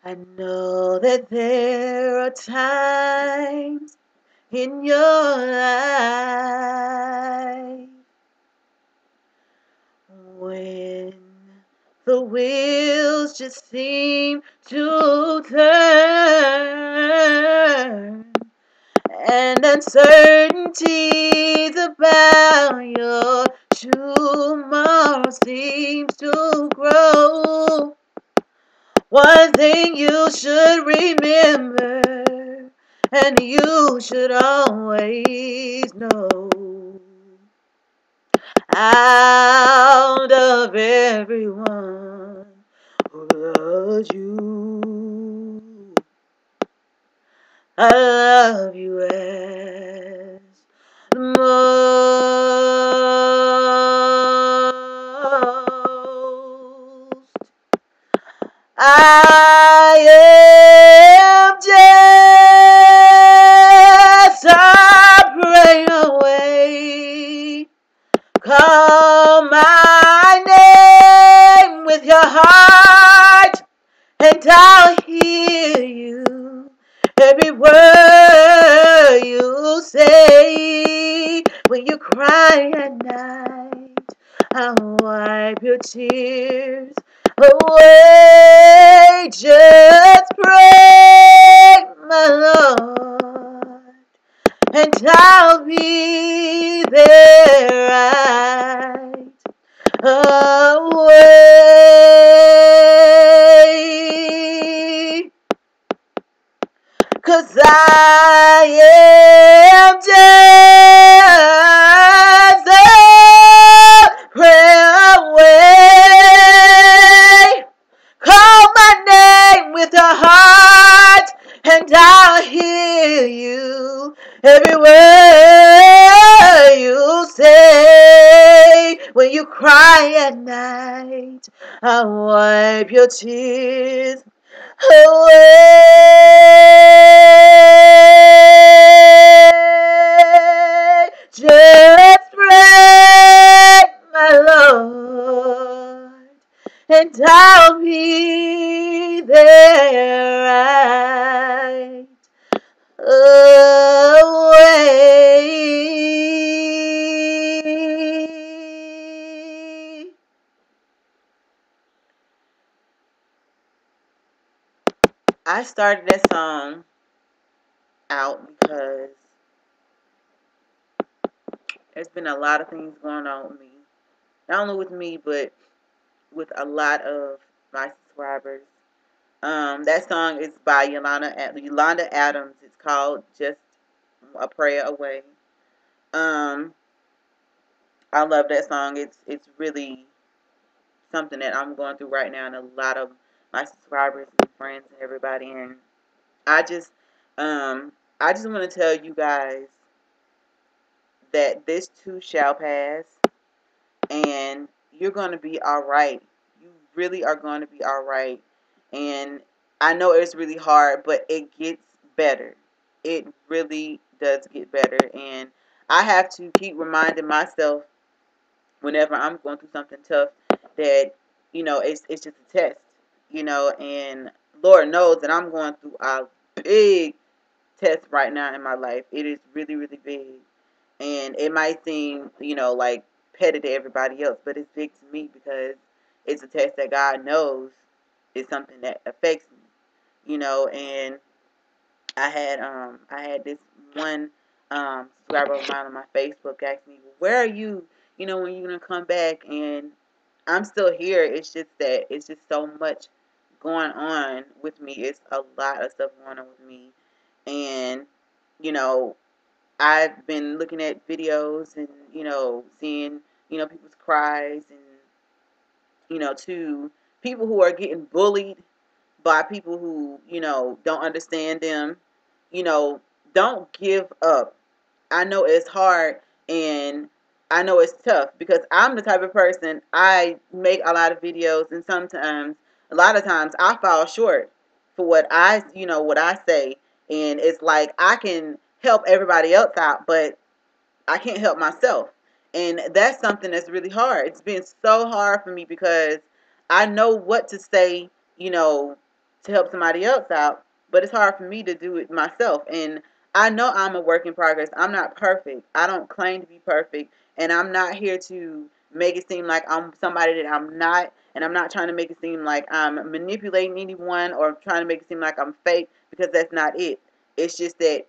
I know that there are times in your life when the wheels just seem to turn and uncertainties about your tomorrow seems to grow. One thing you should remember, and you should always know, out of everyone who loves you, I love you as the most. I am just a prayer away. Call my name with your heart, and I'll hear you. Every word you say when you cry at night, I'll wipe your tears away. Just pray, my Lord, and I'll be there right away. 'Cause I am just a prayer away. Call my name with a heart, and I'll hear you. Every word you say when you cry at night, I'll wipe your tears away. Just pray, my Lord, and I'll be there right away. I started that song out because there's been a lot of things going on with me. Not only with me, but with a lot of my subscribers. That song is by Yolanda Adams. It's called Just a Prayer Away. Um, I love that song. It's really something that I'm going through right now, and a lot of my subscribers and friends and everybody. And I just, I just want to tell you guys that this too shall pass, and you're going to be all right. You really are going to be all right. And I know it's really hard, but it gets better. It really does get better. And I have to keep reminding myself whenever I'm going through something tough that, it's just a test, and Lord knows that I'm going through a big test right now in my life. It is really, really big. And it might seem, like petty to everybody else, but it's big to me because it's a test that God knows is something that affects me, and I had this one subscriber of mine on my Facebook ask me, well, where are you, when you're gonna come back? And I'm still here. It's just that it's just so much going on with me. It's a lot of stuff going on with me. And, you know, I've been looking at videos and, seeing, people's cries and, to people who are getting bullied by people who, don't understand them. You know, don't give up. I know it's hard and I know it's tough because I'm the type of person, I make a lot of videos, and sometimes, a lot of times, I fall short for what I say. And it's like I can help everybody else out, but I can't help myself. And that's something that's really hard. It's been so hard for me because I know what to say, to help somebody else out, but it's hard for me to do it myself. And I know I'm a work in progress. I'm not perfect. I don't claim to be perfect, and I'm not here to make it seem like I'm somebody that I'm not. And I'm not trying to make it seem like I'm manipulating anyone or trying to make it seem like I'm fake, because that's not it. It's just that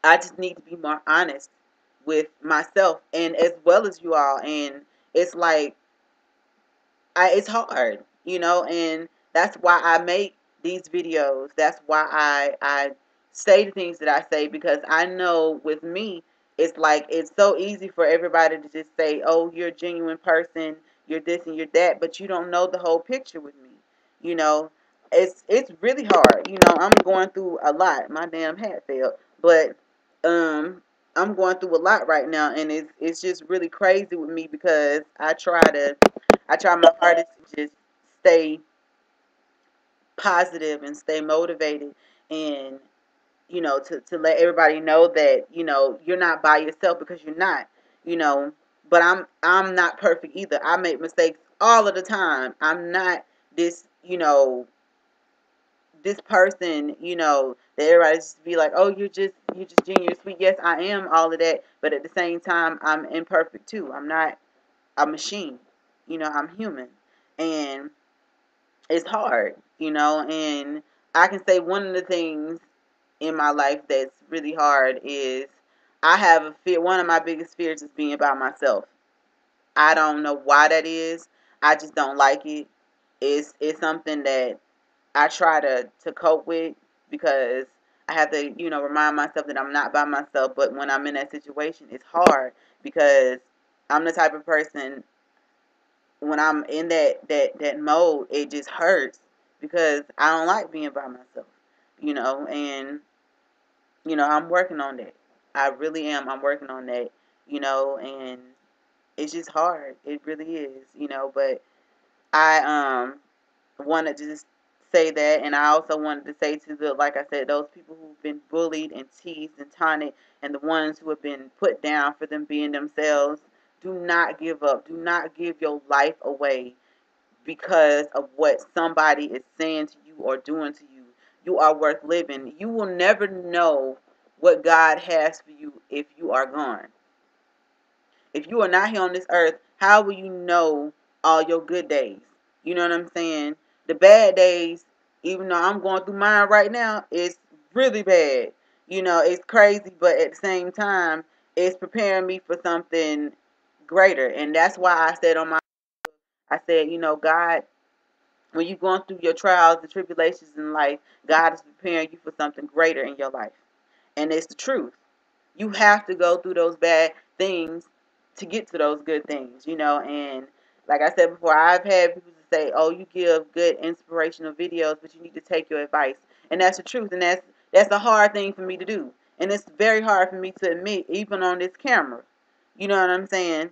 I just need to be more honest with myself and as well as you all. And it's like it's hard, and that's why I make these videos. That's why I say the things that I say, because I know with me, it's like it's so easy for everybody to just say, "Oh, you're a genuine person, you're this and you're that," but you don't know the whole picture with me. You know, it's really hard. I'm going through a lot. My damn hat failed, but um. I'm going through a lot right now, and it's just really crazy with me, because I try my hardest to just stay positive and stay motivated, and to let everybody know that you're not by yourself, because you're not. you know but I'm not perfect either. I make mistakes all of the time. I'm not this this person that everybody just be like, oh, you're just genuine sweet. Yes, I am all of that, but at the same time, I'm imperfect too. I'm not a machine. I'm human, and it's hard, and I can say one of the things in my life that's really hard is I have a fear. One of my biggest fears is being by myself. I don't know why that is. I just don't like it. It's something that I try to cope with, because I have to, remind myself that I'm not by myself. But when I'm in that situation, it's hard, because I'm the type of person, when I'm in that mode, it just hurts, because I don't like being by myself, and I'm working on that. I really am. I'm working on that, and it's just hard. It really is, but I wanted to just say that, and I also wanted to say to like I said, those people who've been bullied and teased and taunted, and the ones who have been put down for them being themselves, do not give up. Do not give your life away because of what somebody is saying to you or doing to you. You are worth living. You will never know what God has for you if you are gone. If you are not here on this earth, how will you know all your good days? You know what I'm saying? The bad days, even though I'm going through mine right now, it's really bad. It's crazy, but at the same time, it's preparing me for something greater. And that's why I said, God, when you're going through your trials and tribulations in life, God is preparing you for something greater in your life. And it's the truth. You have to go through those bad things to get to those good things, and like I said before, I've had people say, oh, you give good inspirational videos, but you need to take your advice. And that's the truth, and that's a hard thing for me to do. And it's very hard for me to admit, even on this camera. You know what I'm saying?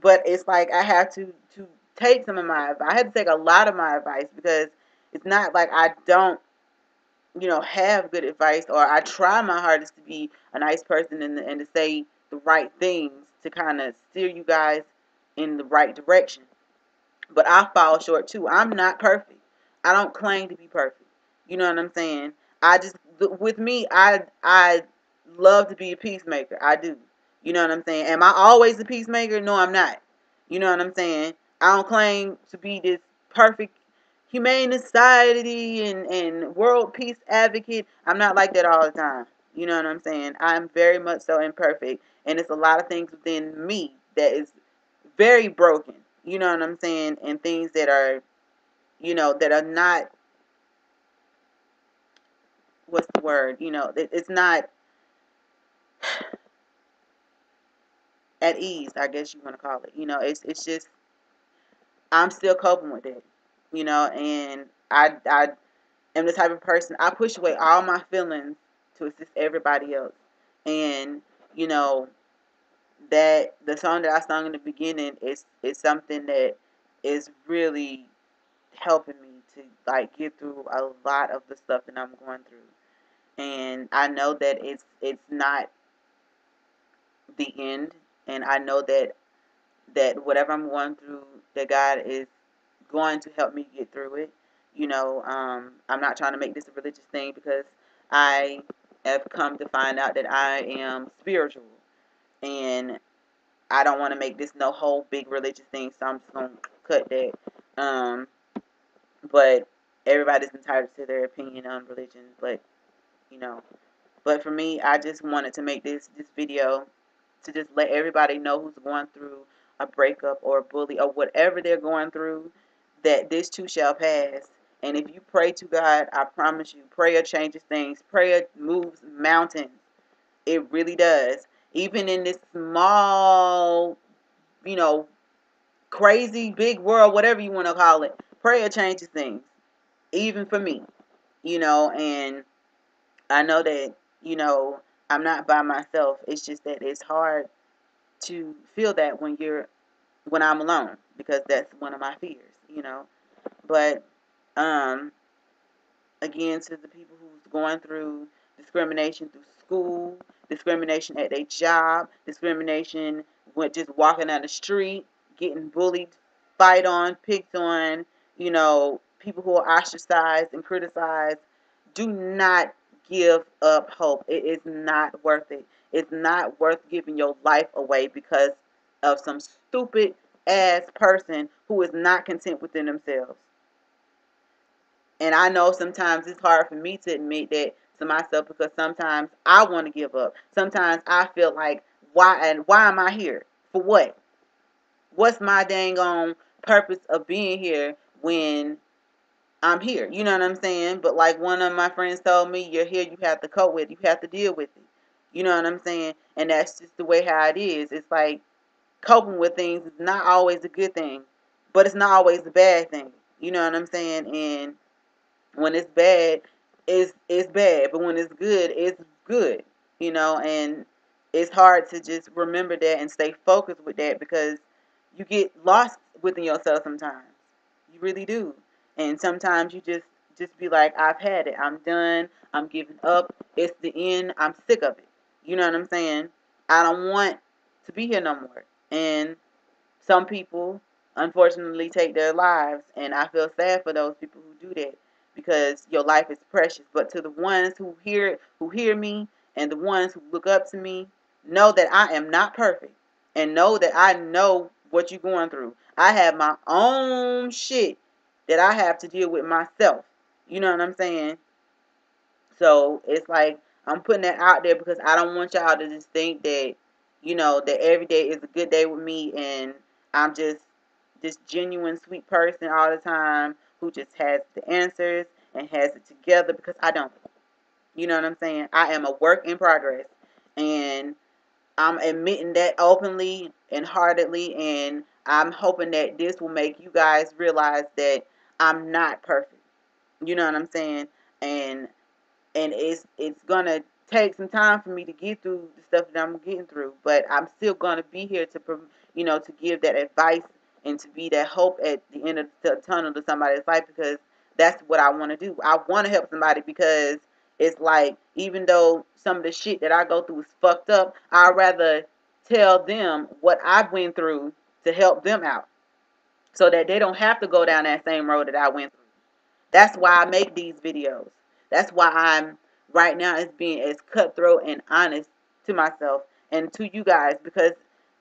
But it's like I have to take some of my advice. I had to take a lot of my advice, because it's not like I don't have good advice, or I try my hardest to be a nice person, and to say the right things to kind of steer you guys in the right direction. But I fall short too. I'm not perfect. I don't claim to be perfect. You know what I'm saying? I just, with me, I love to be a peacemaker. I do. You know what I'm saying? Am I always a peacemaker? No, I'm not. You know what I'm saying? I don't claim to be this perfect humane society and world peace advocate. I'm not like that all the time. You know what I'm saying? I'm very much so imperfect, and it's a lot of things within me that is very broken. You know what I'm saying? And things that are, that are not, what's the word? It's not at ease, I guess you want to call it. It's just, I'm still coping with it. And I am the type of person, I push away all my feelings to assist everybody else. And, you know, that the song that I sung in the beginning is something that is really helping me to like get through a lot of the stuff that I'm going through. And I know that it's not the end, and I know that whatever I'm going through, that God is going to help me get through it. I'm not trying to make this a religious thing because I have come to find out that I am spiritual, and I don't want to make this no whole big religious thing, so I'm just gonna cut that. Um, but everybody's entitled to their opinion on religion, you know, but for me, I just wanted to make this video to just let everybody know who's going through a breakup or a bully or whatever they're going through, that this too shall pass. And if you pray to God, I promise you, prayer changes things. Prayer moves mountains. It really does. Even in this small, you know, crazy big world, whatever you want to call it, prayer changes things. Even for me, and I know that, I'm not by myself. It's just that it's hard to feel that when I'm alone, because that's one of my fears. But um again, to the people who's going through discrimination through school, discrimination at their job, discrimination with just walking down the street, getting bullied, fight on, picked on, people who are ostracized and criticized, do not give up hope. It is not worth it. It's not worth giving your life away because of some stupid ass person who is not content within themselves. And I know sometimes it's hard for me to admit that to myself, because sometimes I want to give up. Sometimes I feel like, why am I here? For what? What's my dang on purpose of being here when I'm here? You know what I'm saying? But like one of my friends told me, you're here, you have to cope with it. You have to deal with it. You know what I'm saying? And that's just the way how it is. It's like coping with things is not always a good thing, but it's not always a bad thing. You know what I'm saying? And when it's bad, it's bad, but when it's good, it's good. And it's hard to just remember that and stay focused with that, because you get lost within yourself sometimes. You really do. And sometimes you just be like, I've had it. I'm done. I'm giving up. It's the end. I'm sick of it. You know what I'm saying? I don't want to be here no more. And some people, unfortunately, take their lives, and I feel sad for those people who do that, because your life is precious. But to the ones who hear me, and the ones who look up to me, know that I am not perfect, and know that I know what you're going through. I have my own shit that I have to deal with myself. You know what I'm saying? So it's like I'm putting that out there because I don't want y'all to just think that, that every day is a good day with me, and I'm just this genuine sweet person all the time who just has the answers and has it together, because I don't. You know what I'm saying? I am a work in progress, and I'm admitting that openly and heartedly, and I'm hoping that this will make you guys realize that I'm not perfect. You know what I'm saying? And it's gonna take some time for me to get through the stuff that I'm getting through, but I'm still gonna be here to to give that advice and to be that hope at the end of the tunnel to somebody's life, because that's what I want to do. I want to help somebody, because it's like, even though some of the shit that I go through is fucked up, I'd rather tell them what I went through to help them out, so that they don't have to go down that same road that I went through. That's why I make these videos. That's why I'm right now is being as cutthroat and honest to myself and to you guys, because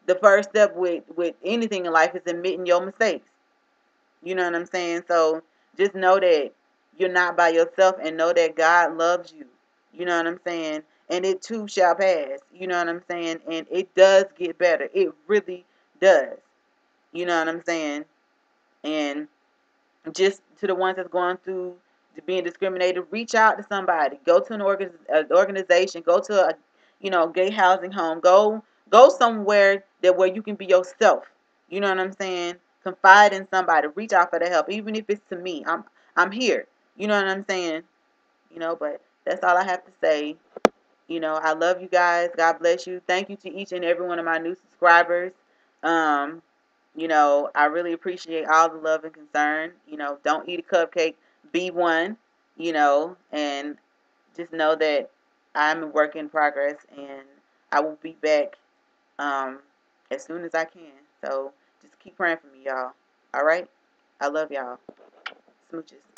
the first step with anything in life is admitting your mistakes. You know what I'm saying? So just know that you're not by yourself, and know that God loves you. You know what I'm saying? And it too shall pass. You know what I'm saying? And it does get better. It really does. You know what I'm saying? And just to the ones that's going through being discriminated, reach out to somebody. Go to an organization. Go to a gay housing home. Go somewhere that where you can be yourself. You know what I'm saying? Confide in somebody. Reach out for the help, even if it's to me. I'm here. You know what I'm saying? But that's all I have to say. I love you guys. God bless you. Thank you to each and every one of my new subscribers. Um, I really appreciate all the love and concern. Don't eat a cupcake, be one, and just know that I'm a work in progress, and I will be back as soon as I can. So just keep praying for me, y'all. All right? I love y'all. Smooches.